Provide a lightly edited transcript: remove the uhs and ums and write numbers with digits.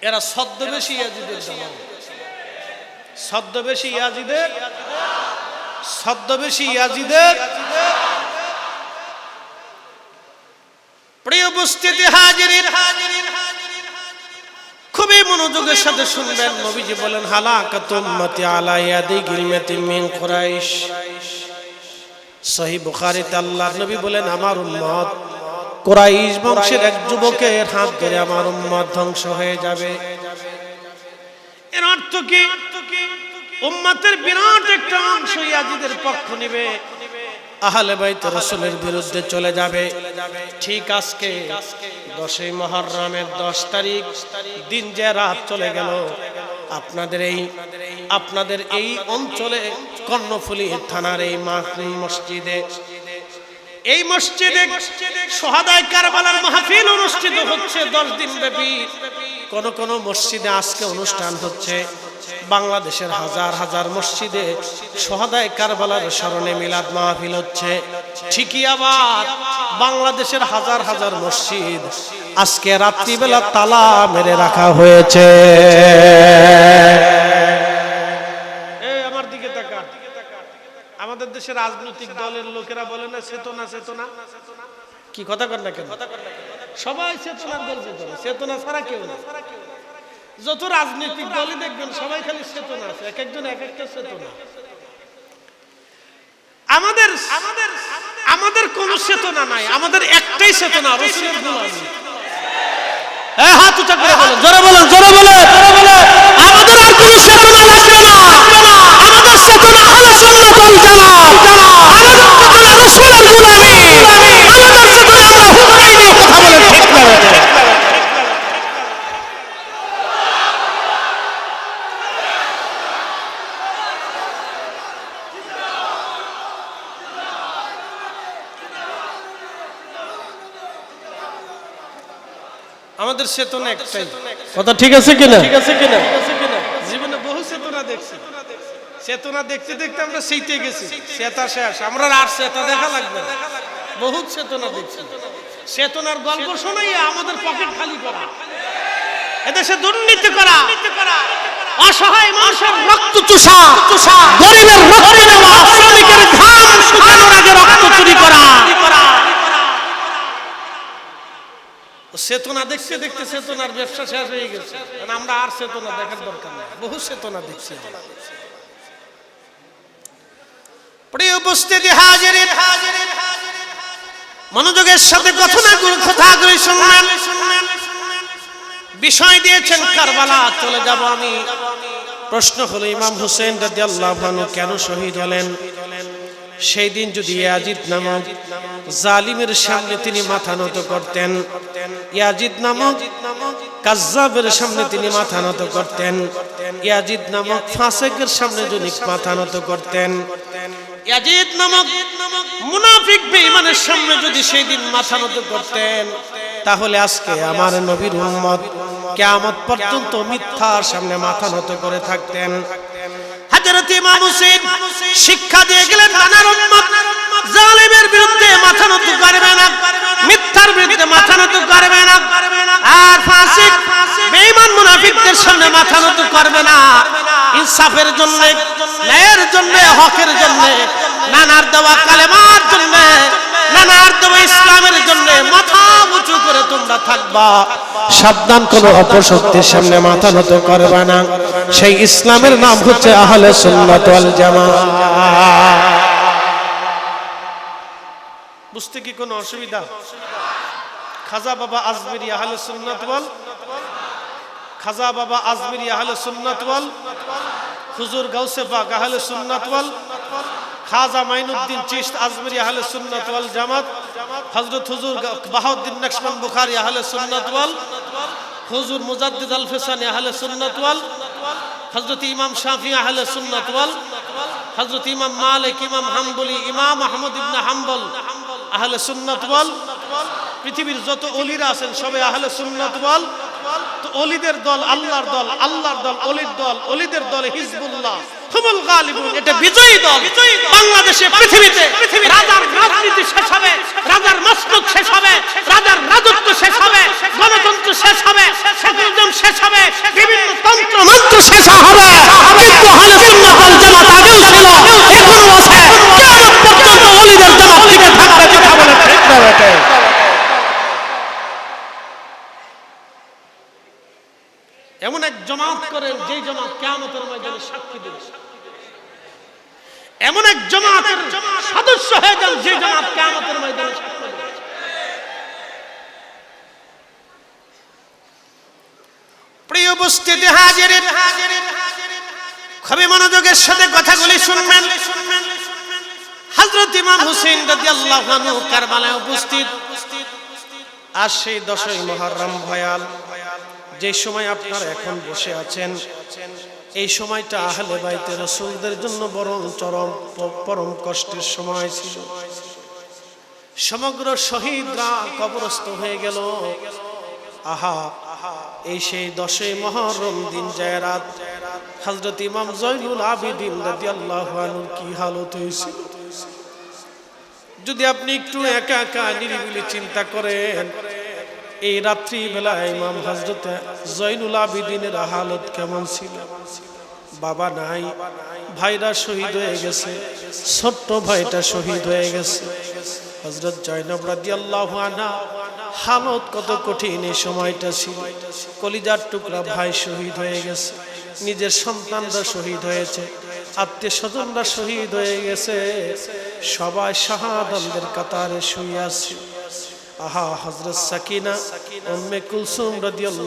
এরা ছদ্মবেশী ইয়াজিদের দল, ছদ্মবেশী ইয়াজিদের, ছদ্মবেশী ইয়াজিদের। প্রিয় উপস্থিতি হাজিরিন, খুবই মনোযোগের সাথে শুনবেন। নবীজি বলেন হালাকাতুম উম্মতি আলা ইয়াদি গিলমাতিন মিন কুরাইশ। সহিহ বুখারীতে আল্লাহর নবী বলেন আমার উম্মত কুরাইশ বংশের এক যুবকের হাত ধরে আমার উম্মত ধ্বংস হয়ে যাবে। এর অর্থ কি? উম্মতের বিরাট একটা অংশ ইয়াজিদের পক্ষ নেবে, আহলে বাইত রাসূলের বিরুদ্ধে চলে যাবে। ঠিক আজকে 10ই মুহররমের 10 তারিখ দিন যে রাত চলে গেল, আপনাদের এই অঞ্চলে কর্ণফুলী থানার এই মসজিদে শহাদায়ে কারবালার মাহফিল অনুষ্ঠিত হচ্ছে 10 দিন ব্যাপী। কোন মসজিদে আজকে অনুষ্ঠান হচ্ছে। বাংলাদেশের হাজার হাজার মসজিদে শহাদায়ে কারবালার স্মরণে মিলাদ মাহফিল হচ্ছে। ঠিকই আবার বাংলাদেশের হাজার হাজার মসজিদ আজকে রাত্রিবেলা তালা মেরে রাখা হয়েছে। আমার দিকে তাকা। আমাদের দেশের রাজনৈতিক দলের লোকেরা বলে না চেতনা চেতনা, কি কথা কর না কেন? সবাই চেতনার দল করে, চেতনা ছাড়া কেউ না। যত রাজনৈতিক দলই দেখবেন সবাই খালি চেতনা আছে, এক একজন এক একটা চেতনা। আমাদের কোন চেতনা নাই, আমাদের একটাই চেতনা, রাসূলের গোলামি। হাত উঁচা করে বলেন, জোরে বলেন, জোরে বলেন, জোরে বলেন। আমাদের আর কোন চেতনা লাগবে না। আমাদের চেতনা হলো সুন্নাতুল জামাত, আমাদের চেতনা রাসূলের গোলামি, আমাদের চেতনা আমরা হুমায়ুনের কথা বলেন, ঠিক না? আমাদের চেতনা একটাই, কথা ঠিক আছে কিনা? ঠিক আছে কিনা? জীবনে বহু চেতনা দেখছি, চেতনা দেখতে দেখতে আমরা সেইতে গেছি, চেতা শেষ, আমরা আর চেতা দেখা লাগবে না। বহুত চেতনা দেখছি, চেতনার গল্প শোনাই আমাদের পকেট খালি করা, এদেশে দুর্নীতি করা, অসহায় মানুষের রক্ত চুষা, গরিবের রক্ত নেওয়া, শ্রমিকের ঘাম শুকানোর আগে রক্ত চুরি করা। চেতনা দেখতে দেখতে চেতনার ব্যবসা শেষ হয়ে গেছে। আমরা আর চেতনা দেখার দরকার নেই, বহু চেতনা দেখছি। প্রিয় উপস্থিতি হাজিরিন, মনোযোগের সাথে কথাগুলি শুনবেন। বিষয় দিয়েছেন কারবালা, চলে যাব আমি। প্রশ্ন হলো ইমাম হুসেন রাদিয়াল্লাহু আনহু কেন শহীদ হলেন? সেই দিন যদি ইয়াজিদ নামক জালিমের সামনে তিনি মাথা নত করতেন, ইয়াজিদ নামক কাজ্জাবের সামনে তিনি মাথা নত করতেন, ইয়াজিদ নামক ফাসিকের সামনে যদি মাথা নত করতেন, ইয়াজিদ নামক মুনাফিক বেঈমানের সামনে যদি সেই দিন মাথা নত করতেন, তাহলে আজকে আমার নবীর উম্মত কিয়ামত পর্যন্ত মিথ্যার সামনে মাথা নত করে থাকতেন। হযরত ইমাম হুসেন শিক্ষা দিয়ে গেলেন নানার উম্মত জালিমের বিরুদ্ধে মাথা নত করবে না, মিথ্যার বিরুদ্ধে মাথা নত করবে না, আর ফাসিক বেঈমান মুনাফিকদের সামনে মাথা নত করবে না। ইনসাফের জন্য, ন্যায়ের জন্য, হকের জন্য, নানার দেওয়া কালেমার জন্য, নানার দেওয়া ইসলামের জন্য মাথা উঁচু করে তোমরা থাকবা। সাবধান, কোন অপশক্তির সামনে মাথা নত করবে না। সেই ইসলামের নাম হচ্ছে আহলে সুন্নাত ওয়াল জামাত। বুঝতে কি কোনো অসুবিধা? খাজা বাবা আজমিরি আহলে সুন্নাত ওয়াল, খাজা বাবা আজমিরি আহলে সুন্নাত ওয়াল, হুজুর গাউসে পাক আহলে সুন্নাত ওয়াল, খাজা মাইনুদ্দিন চিশত আজমিরি আহলে সুন্নাত ওয়াল জামাত, হযরত হুজুর বাহাউদ্দিন নকশবন্দ বুখারী আহলে সুন্নাত ওয়াল, হুজুর মুজাদ্দিদ আল ফিসানি আহলে সুন্নাত ওয়াল, হযরত ইমাম শাফিঈ আহলে সুন্নাত ওয়াল, হযরত ইমাম মালিক, ইমাম হাম্বলি, ইমাম আহমদ ইবনে হাম্বল আহলে সুন্নাত ওয়াল। পৃথিবীর যত ওলিরা আছেন সবাই আহলে সুন্নাত ওয়াল। তো ওলিদের দল আল্লাহর দল, আল্লাহর দল অলির দল, অলিদের দল হিজবুল্লাহ, হুমুল গালিবুন, এটা বিজয়ী দল। বাংলাদেশে পৃথিবীতে রাজার রাজনীতি শেষ হবে, রাজার মসনদ শেষ হবে, রাজার রাজত্ব শেষ হবে, গণতন্ত্র শেষ হবে, সেকুলারিজম শেষ হবে, বিভিন্ন তন্ত্র মন্ত্র শেষ হবে, কিন্তু আহলে সুন্নাত ওয়াল জামাত আগেও ছিল, এখনো আছে, কিয়ামত পর্যন্ত ওলিদের জামাত টিকে থাকবে। কথা বলে ঠিক না বেটে? এমন এক জামাত করেন যেই জামাত কিয়ামতের ময়দানে সাক্ষী দেবে, এমন এক জামাতের সদস্য হয়ে যান যে জামাত কিয়ামতের ময়দানে সাক্ষী দেবে। প্রিয় উপস্থিতি হাজিরিন, খুবই মনোযোগের সাথে কথাগুলি শুনবেন। হযরত ইমাম হুসাইন রাদিয়াল্লাহু আনহু কারবালায় উপস্থিত। আর সেই 10ই মুহররম ভয়াল, যে সময় আপনারা এখন বসে আছেন, এই সময়টা আহলে বাইতে রাসূলদের জন্য বড় পরম কষ্টের সময় ছিল। সমগ্র শহীদরা কবরস্থ হয়ে গেল। আহা, এই সেই 10ই মুহররম দিন যায় রাত, হযরত ইমাম জয়নুল আবিদিন রাদিয়াল্লাহু আনহু কি হালত হয়েছিল যদি আপনি একটু একা একা নিরিবিলি চিন্তা করেন। এই রাত্রি বেলায় ইমাম হযরত জয়নুল আবিদিনের হালত কেমন ছিল। বাবা নাই, ভাইরা শহীদ হয়ে গেছে, ছোট্ট ভাইটা শহীদ হয়ে গেছে। হযরত জয়নব রাদিয়াল্লাহু আনহা হালত কত কঠিন এই সময়টা ছিল। কলিজার টুকরা ভাই শহীদ হয়ে গেছে, নিজের সন্তানরা শহীদ হয়েছে, আত্মীয় স্বজনরা শহীদ হয়ে গেছে, সবাই শাহাদাতদের কাতারে শুয়ে আছে। আহা, হযরত সাকিনা উম্মে কুলসুম রাদিয়াল্লাহু